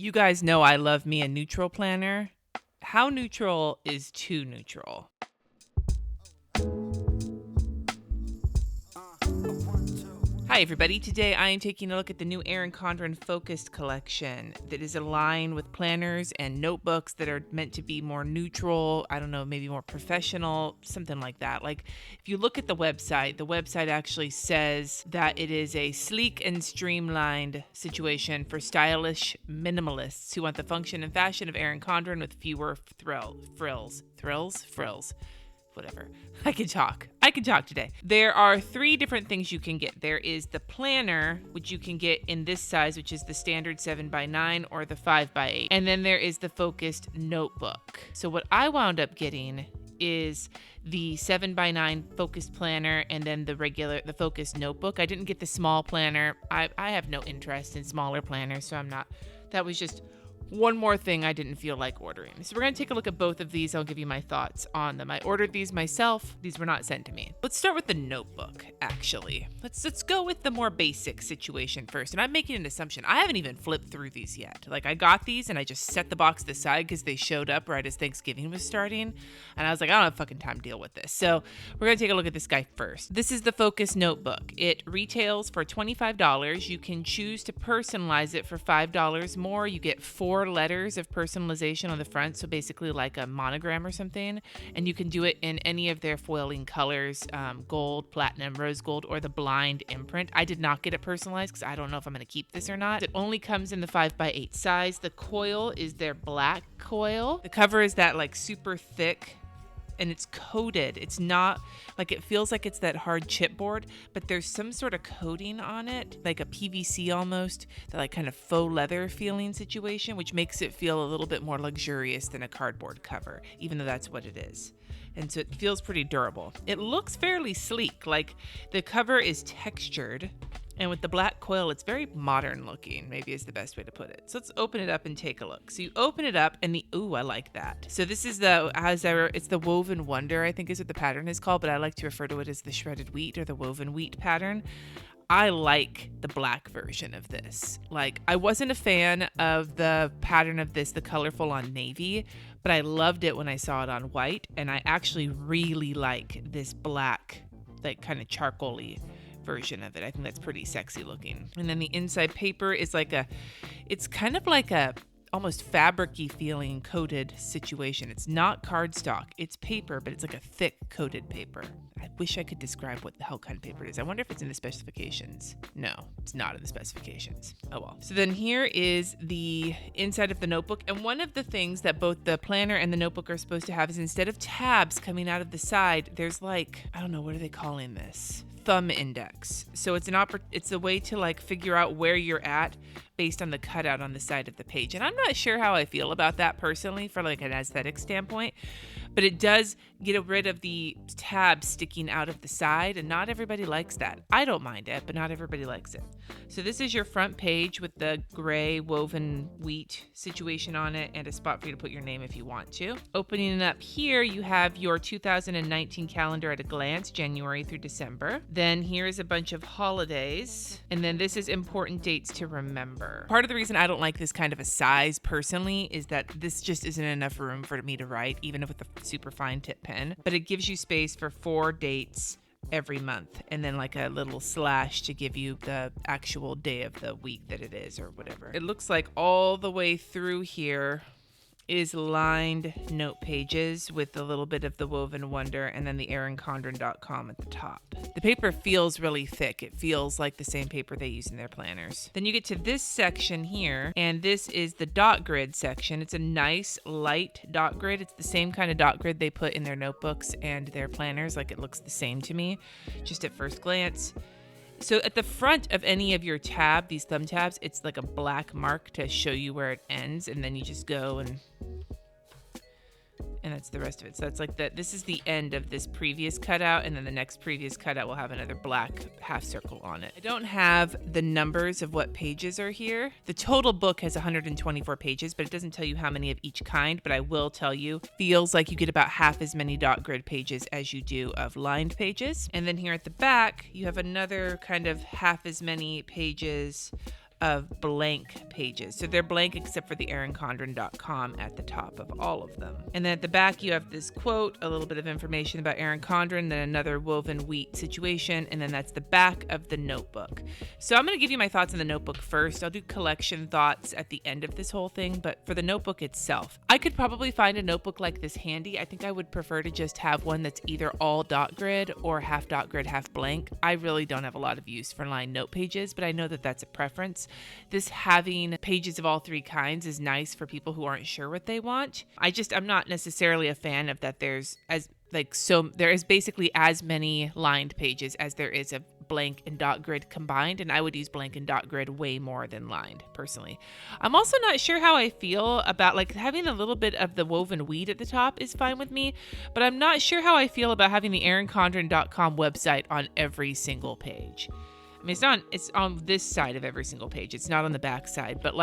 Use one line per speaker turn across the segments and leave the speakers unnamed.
You guys know I love me a neutral planner. How neutral is too neutral? Hi everybody, today I am taking a look at the new Erin Condren Focused collection that is a line with planners and notebooks that are meant to be more neutral, I don't know, maybe more professional, something like that. Like if you look at the website actually says that it is a sleek and streamlined situation for stylish minimalists who want the function and fashion of Erin Condren with fewer frills. Whatever. I can talk today. There are 3 different things you can get. There is the planner, which you can get in this size, which is the standard 7x9 or the 5x8. And then there is the focused notebook. So what I wound up getting is the 7x9 focused planner and then the focused notebook. I didn't get the small planner. I have no interest in smaller planners, so that was just one more thing I didn't feel like ordering. So we're going to take a look at both of these. I'll give you my thoughts on them. I ordered these myself. These were not sent to me. Let's start with the notebook, actually. Let's go with the more basic situation first. And I'm making an assumption. I haven't even flipped through these yet. Like I got these and I just set the box aside because they showed up right as Thanksgiving was starting. And I was like, I don't have fucking time to deal with this. So we're going to take a look at this guy first. This is the Focus Notebook. It retails for $25. You can choose to personalize it for $5 more. You get 4 letters of personalization on the front, so basically like a monogram or something, and you can do it in any of their foiling colors, gold, platinum, rose gold, or the blind imprint. I did not get it personalized because I don't know if I'm going to keep this or not. It only comes in the 5x8 size. The coil is their black coil. The cover is that like super thick and it's coated. It's not like, it feels like it's that hard chipboard, but there's some sort of coating on it, like a PVC almost, that like kind of faux leather feeling situation, which makes it feel a little bit more luxurious than a cardboard cover, even though that's what it is. And so it feels pretty durable. It looks fairly sleek, like the cover is textured, and with the black coil, it's very modern looking, maybe is the best way to put it. So let's open it up and take a look. So you open it up and I like that. So this is it's the Woven Wonder, I think is what the pattern is called, but I like to refer to it as the shredded wheat or the woven wheat pattern. I like the black version of this. Like, I wasn't a fan of the pattern of this, the colorful on navy, but I loved it when I saw it on white, and I actually really like this black, like kind of charcoal-y version of it. I think that's pretty sexy looking. And then the inside paper is it's kind of like a almost fabric-y feeling coated situation. It's not cardstock, it's paper, but it's like a thick coated paper. I wish I could describe what the hell kind of paper it is. I wonder if it's in the specifications. No, it's not in the specifications. Oh well. So then here is the inside of the notebook. And one of the things that both the planner and the notebook are supposed to have is instead of tabs coming out of the side, there's like, I don't know, what are they calling this? Thumb index. So it's a way to like figure out where you're at based on the cutout on the side of the page. And I'm not sure how I feel about that personally for like an aesthetic standpoint, but it does get rid of the tab sticking out of the side, and not everybody likes that. I don't mind it, but not everybody likes it. So this is your front page with the gray woven wheat situation on it and a spot for you to put your name if you want to. Opening it up here, you have your 2019 calendar at a glance, January through December. Then here's a bunch of holidays, and then this is important dates to remember. Part of the reason I don't like this kind of a size personally is that this just isn't enough room for me to write, even with a super fine tip pen, but it gives you space for 4 dates every month, and then like a little slash to give you the actual day of the week that it is or whatever. It looks like all the way through here is lined note pages with a little bit of the Woven Wonder and then the erincondren.com at the top. The paper feels really thick. It feels like the same paper they use in their planners. Then you get to this section here, and this is the dot grid section. It's a nice light dot grid. It's the same kind of dot grid they put in their notebooks and their planners. Like, it looks the same to me, just at first glance. So at the front of any of your these thumb tabs, it's like a black mark to show you where it ends, and then you just go and that's the rest of it. So that's like this is the end of this previous cutout, and then the next previous cutout will have another black half circle on it. I don't have the numbers of what pages are here. The total book has 124 pages, but it doesn't tell you how many of each kind, but I will tell you, feels like you get about half as many dot grid pages as you do of lined pages. And then here at the back, you have another kind of half as many pages of blank pages. So they're blank except for the erincondren.com at the top of all of them. And then at the back, you have this quote, a little bit of information about Erin Condren, then another woven wheat situation, and then that's the back of the notebook. So I'm going to give you my thoughts on the notebook first. I'll do collection thoughts at the end of this whole thing, but for the notebook itself, I could probably find a notebook like this handy. I think I would prefer to just have one that's either all dot grid or half dot grid, half blank. I really don't have a lot of use for lined note pages, but I know that that's a preference. This having pages of all three kinds is nice for people who aren't sure what they want. I'm not necessarily a fan of that there is basically as many lined pages as there is of blank and dot grid combined, and I would use blank and dot grid way more than lined personally. I'm also not sure how I feel about having a little bit of the woven wheat at the top is fine with me, but I'm not sure how I feel about having the erincondren.com website on every single page. I mean, it's on this side of every single page. It's not on the back side, but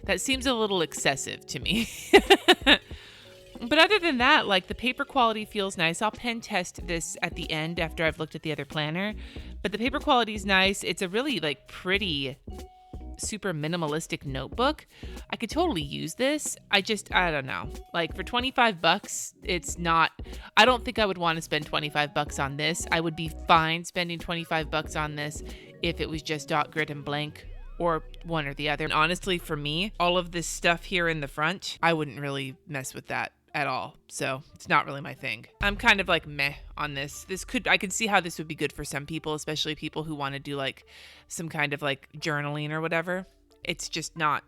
that seems a little excessive to me. But other than that, the paper quality feels nice. I'll pen test this at the end after I've looked at the other planner, but the paper quality is nice. It's a really pretty, super minimalistic notebook. I could totally use this. I don't know. For $25, it's not, I don't think I would want to spend $25 on this. I would be fine spending $25 on this if it was just dot grid and blank, or one or the other. And honestly, for me, all of this stuff here in the front, I wouldn't really mess with that at all. So it's not really my thing. I'm kind of meh on this. I can see how this would be good for some people, especially people who want to do some kind of journaling or whatever. It's not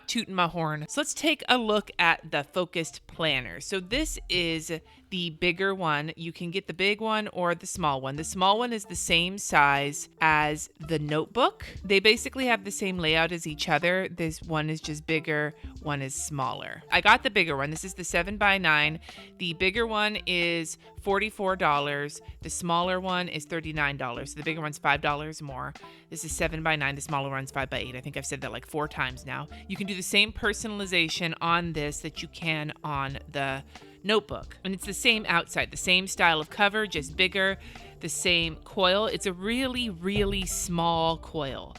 tooting my horn. So let's take a look at the focused planner. So this is the bigger one. You can get the big one or the small one. The small one is the same size as the notebook. They basically have the same layout as each other. This one is just bigger, one is smaller. I got the bigger one. This is the 7x9. The bigger one is $44. The smaller one is $39. So the bigger one's $5 more. This is 7x9. The smaller one's 5x8. I think I've said that 4 times now. You can do the same personalization on this that you can on the notebook. And it's the same outside, the same style of cover, just bigger, the same coil. It's a really, really small coil.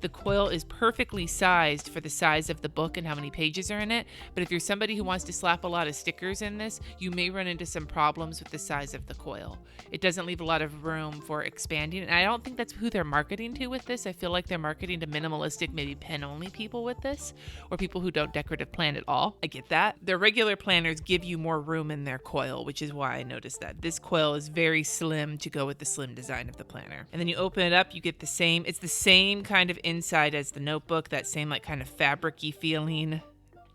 The coil is perfectly sized for the size of the book and how many pages are in it. But if you're somebody who wants to slap a lot of stickers in this, you may run into some problems with the size of the coil. It doesn't leave a lot of room for expanding. And I don't think that's who they're marketing to with this. I feel like they're marketing to minimalistic, maybe pen-only people with this, or people who don't decorative plan at all. I get that. Their regular planners give you more room in their coil, which is why I noticed that. This coil is very slim to go with the slim design of the planner. And then you open it up, you get it's the same kind of inside as the notebook, that same kind of fabric-y feeling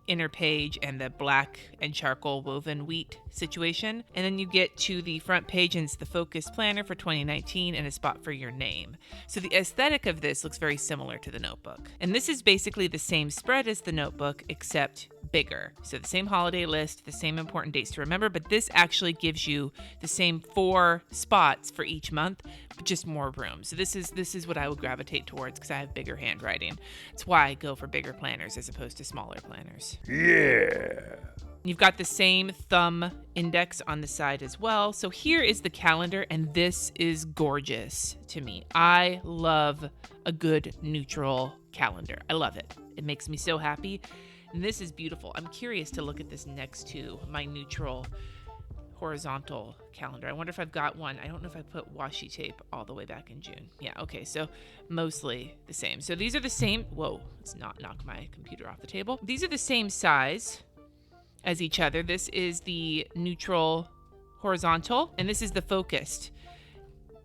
inner page and the black and charcoal woven wheat situation. And then you get to the front page and it's the focus planner for 2019 and a spot for your name. So the aesthetic of this looks very similar to the notebook. And this is basically the same spread as the notebook, except bigger. So the same holiday list, the same important dates to remember, but this actually gives you the same 4 spots for each month, but just more room. So this is what I would gravitate towards because I have bigger handwriting. It's why I go for bigger planners as opposed to smaller planners. Yeah. You've got the same thumb index on the side as well. So here is the calendar, and this is gorgeous to me. I love a good neutral calendar. I love it. It makes me so happy. And this is beautiful. I'm curious to look at this next to my neutral horizontal calendar. I wonder if I've got one. I don't know if I put washi tape all the way back in June. Yeah, okay, so mostly the same. So these are the same. Whoa, let's not knock my computer off the table. These are the same size as each other. This is the neutral horizontal, and this is the focused.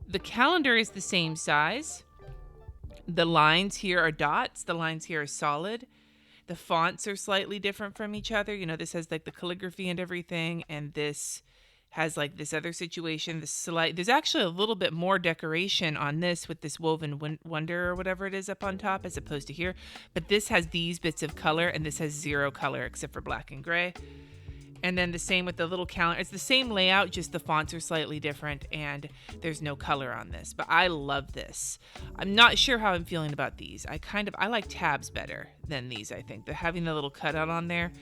The calendar is the same size. The lines here are dots. The lines here are solid. The fonts are slightly different from each other. This has the calligraphy and everything, and this has this other situation. There's actually a little bit more decoration on this with this woven wonder or whatever it is up on top as opposed to here. But this has these bits of color, and this has 0 color except for black and gray. And then the same with the little calendar. It's the same layout, just the fonts are slightly different and there's no color on this. But I love this. I'm not sure how I'm feeling about these. I like tabs better than these, I think. Having the little cutout on there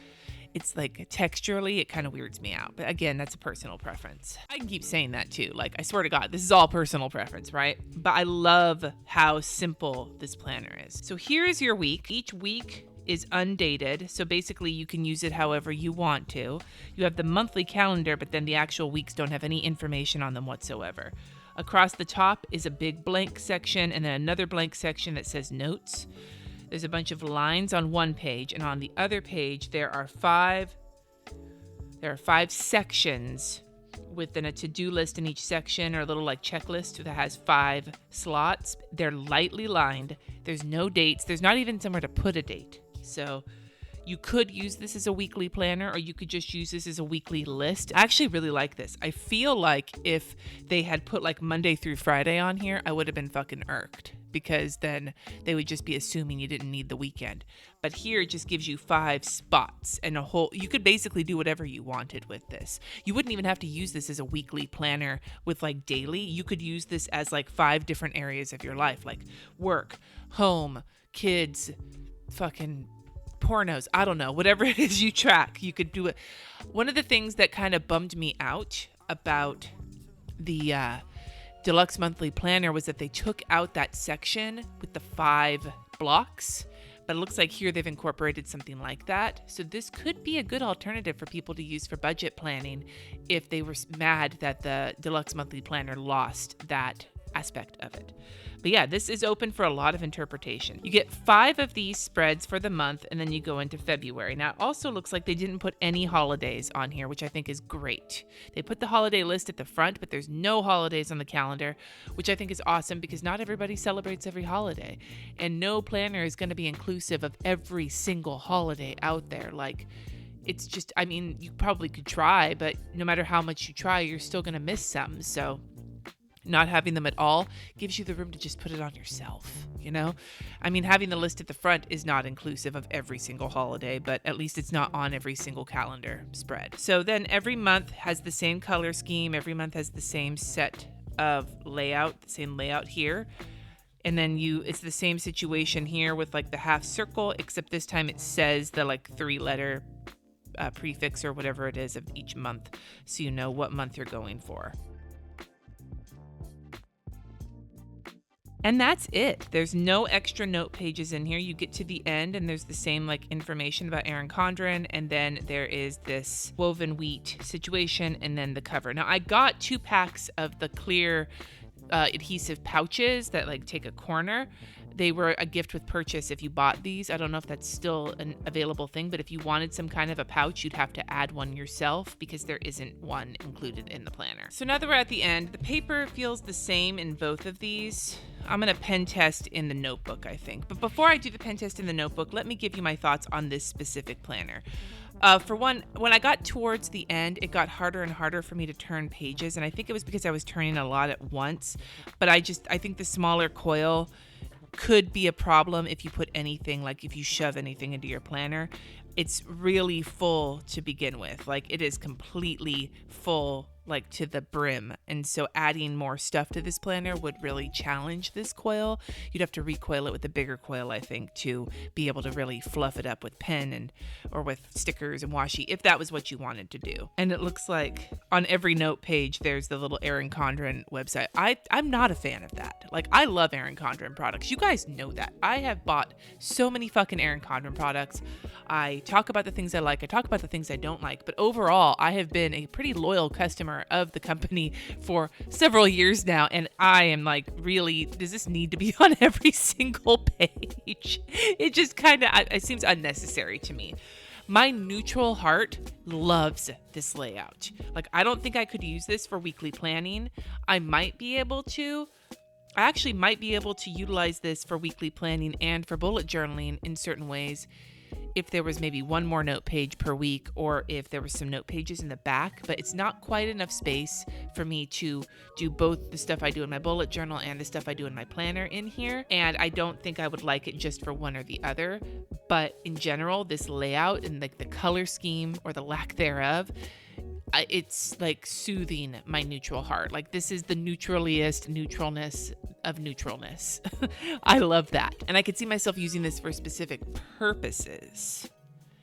it's like texturally, it kind of weirds me out. But again, that's a personal preference. I can keep saying that too. Like, I swear to God, this is all personal preference, right? But I love how simple this planner is. So here's your week. Each week is undated. So basically you can use it however you want to. You have the monthly calendar, but then the actual weeks don't have any information on them whatsoever. Across the top is a big blank section and then another blank section that says notes. There's a bunch of lines on one page, and on the other page there are five sections within a to-do list in each section, or a little like checklist that has 5 slots. They're lightly lined. There's no dates. There's not even somewhere to put a date. So you could use this as a weekly planner, or you could just use this as a weekly list. I actually really like this. I feel like if they had put like Monday through Friday on here, I would have been fucking irked, because then they would just be assuming you didn't need the weekend. But here it just gives you 5 spots and you could basically do whatever you wanted with this. You wouldn't even have to use this as a weekly planner with like daily. You could use this as like 5 different areas of your life, like work, home, kids, fucking pornos, I don't know, whatever it is you track, you could do it. One of the things that kind of bummed me out about the deluxe monthly planner was that they took out that section with the 5 blocks, but it looks like here they've incorporated something like that. So this could be a good alternative for people to use for budget planning if they were mad that the deluxe monthly planner lost that aspect of it. But yeah, this is open for a lot of interpretation. You get 5 of these spreads for the month, and then you go into February. Now, it also looks like they didn't put any holidays on here, which I think is great. They put the holiday list at the front, but there's no holidays on the calendar, which I think is awesome because not everybody celebrates every holiday. And no planner is going to be inclusive of every single holiday out there. Like, it's just, I mean, you probably could try, but no matter how much you try, you're still going to miss some. So not having them at all gives you the room to just put it on yourself, you know? I mean, having the list at the front is not inclusive of every single holiday, but at least it's not on every single calendar spread. So then every month has the same color scheme. Every month has the same set of layout, the same layout here. And then it's the same situation here with like the half circle, except this time it says the like 3-letter prefix or whatever it is of each month, so you know what month you're going for. And that's it. There's no extra note pages in here. You get to the end and there's the same like information about Erin Condren, and then there is this woven wheat situation and then the cover. Now I got 2 packs of the clear adhesive pouches that like take a corner. They were a gift with purchase if you bought these. I don't know if that's still an available thing, but if you wanted some kind of a pouch, you'd have to add one yourself because there isn't one included in the planner. So now that we're at the end, the paper feels the same in both of these. I'm going to pen test in the notebook, I think. But before I do the pen test in the notebook, let me give you my thoughts on this specific planner. For one, when I got towards the end, it got harder and harder for me to turn pages. And I think it was because I was turning a lot at once. But I think the smaller coil could be a problem if you put anything, like if you shove anything into your planner. It's really full to begin with. Like, it is completely full, like to the brim. And so adding more stuff to this planner would really challenge this coil. You'd have to recoil it with a bigger coil, I think, to be able to really fluff it up with pen or with stickers and washi, if that was what you wanted to do. And it looks like on every note page, there's the little Erin Condren website. I'm not a fan of that. Like, I love Erin Condren products. You guys know that. I have bought so many fucking Erin Condren products. I talk about the things I like. I talk about the things I don't like. But overall, I have been a pretty loyal customer of the company for several years now. And I am like, really, does this need to be on every single page? It just kind of, it seems unnecessary to me. My neutral heart loves this layout. Like, I don't think I could use this for weekly planning. I actually might be able to utilize this for weekly planning and for bullet journaling in certain ways, if there was maybe one more note page per week, or if there were some note pages in the back. But it's not quite enough space for me to do both the stuff I do in my bullet journal and the stuff I do in my planner in here. And I don't think I would like it just for one or the other. But in general, this layout and like the color scheme or the lack thereof, it's like soothing my neutral heart. Like, this is the neutraliest neutralness of neutralness. I love that. And I could see myself using this for specific purposes.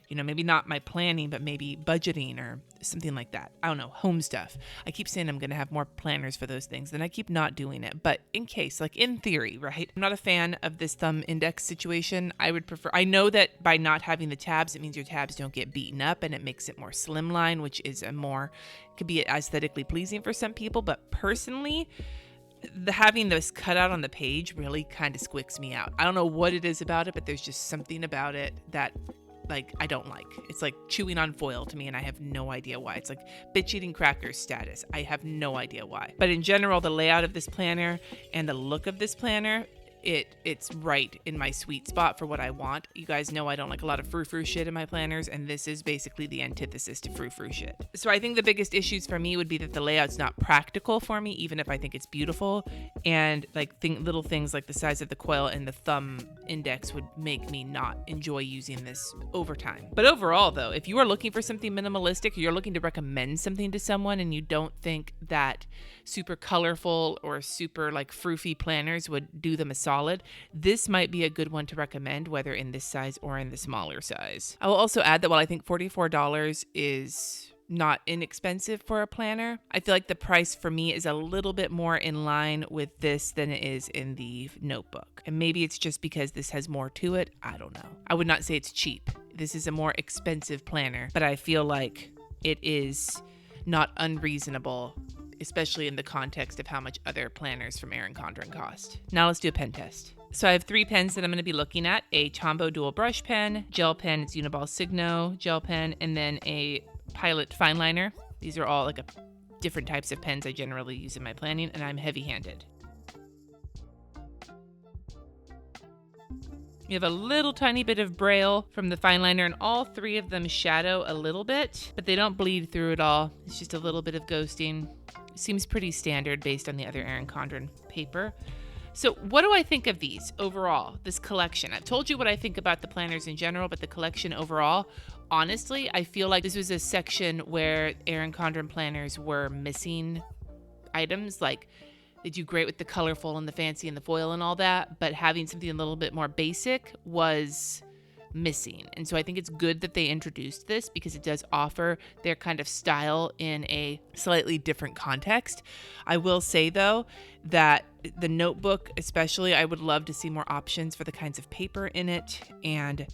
maybe not my planning, but maybe budgeting or something like that. I don't know, home stuff. I keep saying I'm going to have more planners for those things, and I keep not doing it. But in case, like in theory, right? I'm not a fan of this thumb index situation. I know that by not having the tabs, it means your tabs don't get beaten up and it makes it more slimline, which is could be aesthetically pleasing for some people. But personally, having this cut out on the page really kind of squicks me out. I don't know what it is about it, but there's just something about it that I don't like. It's like chewing on foil to me, and I have no idea why. It's like bitch eating crackers status. I have no idea why. But in general, the layout of this planner and the look of this planner, it's right in my sweet spot for what I want. You guys know I don't like a lot of frou-frou shit in my planners, and this is basically the antithesis to frou-frou shit. So I think the biggest issues for me would be that the layout's not practical for me, even if I think it's beautiful, and little things like the size of the coil and the thumb index would make me not enjoy using this over time. But overall, though, if you are looking for something minimalistic, or you're looking to recommend something to someone and you don't think that super colorful or super froofy planners would do them a solid, this might be a good one to recommend, whether in this size or in the smaller size. I will also add that while I think $44 is not inexpensive for a planner, I feel like the price for me is a little bit more in line with this than it is in the notebook. And maybe it's just because this has more to it. I don't know. I would not say it's cheap. This is a more expensive planner, but I feel like it is not unreasonable, especially in the context of how much other planners from Erin Condren cost. Now let's do a pen test. So I have 3 pens that I'm going to be looking at: a Tombow dual brush pen, gel pen, it's Uniball Signo gel pen, and then a Pilot fine liner. These are all different types of pens I generally use in my planning, and I'm heavy-handed. You have a little tiny bit of braille from the fine liner, and all 3 of them shadow a little bit, but they don't bleed through at all. It's just a little bit of ghosting. Seems pretty standard based on the other Erin Condren paper. So what do I think of these overall, this collection? I've told you what I think about the planners in general, but the collection overall, honestly, I feel like this was a section where Erin Condren planners were missing items. They do great with the colorful and the fancy and the foil and all that, but having something a little bit more basic was missing. And so I think it's good that they introduced this because it does offer their kind of style in a slightly different context. I will say, though, that the notebook especially, I would love to see more options for the kinds of paper in it. And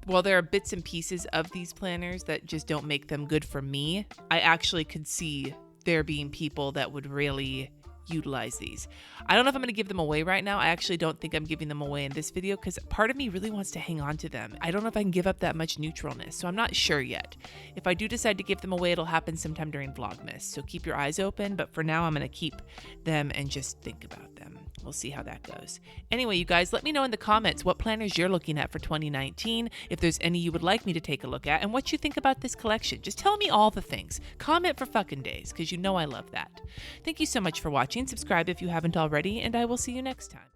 while there are bits and pieces of these planners that just don't make them good for me, I actually could see there being people that would really utilize these. I don't know if I'm going to give them away right now. I actually don't think I'm giving them away in this video because part of me really wants to hang on to them. I don't know if I can give up that much neutralness, so I'm not sure yet. If I do decide to give them away, it'll happen sometime during Vlogmas, so keep your eyes open, but for now I'm going to keep them and just think about them. We'll see how that goes. Anyway, you guys, let me know in the comments what planners you're looking at for 2019, if there's any you would like me to take a look at, and what you think about this collection. Just tell me all the things. Comment for fucking days, because you know I love that. Thank you so much for watching. Subscribe if you haven't already, and I will see you next time.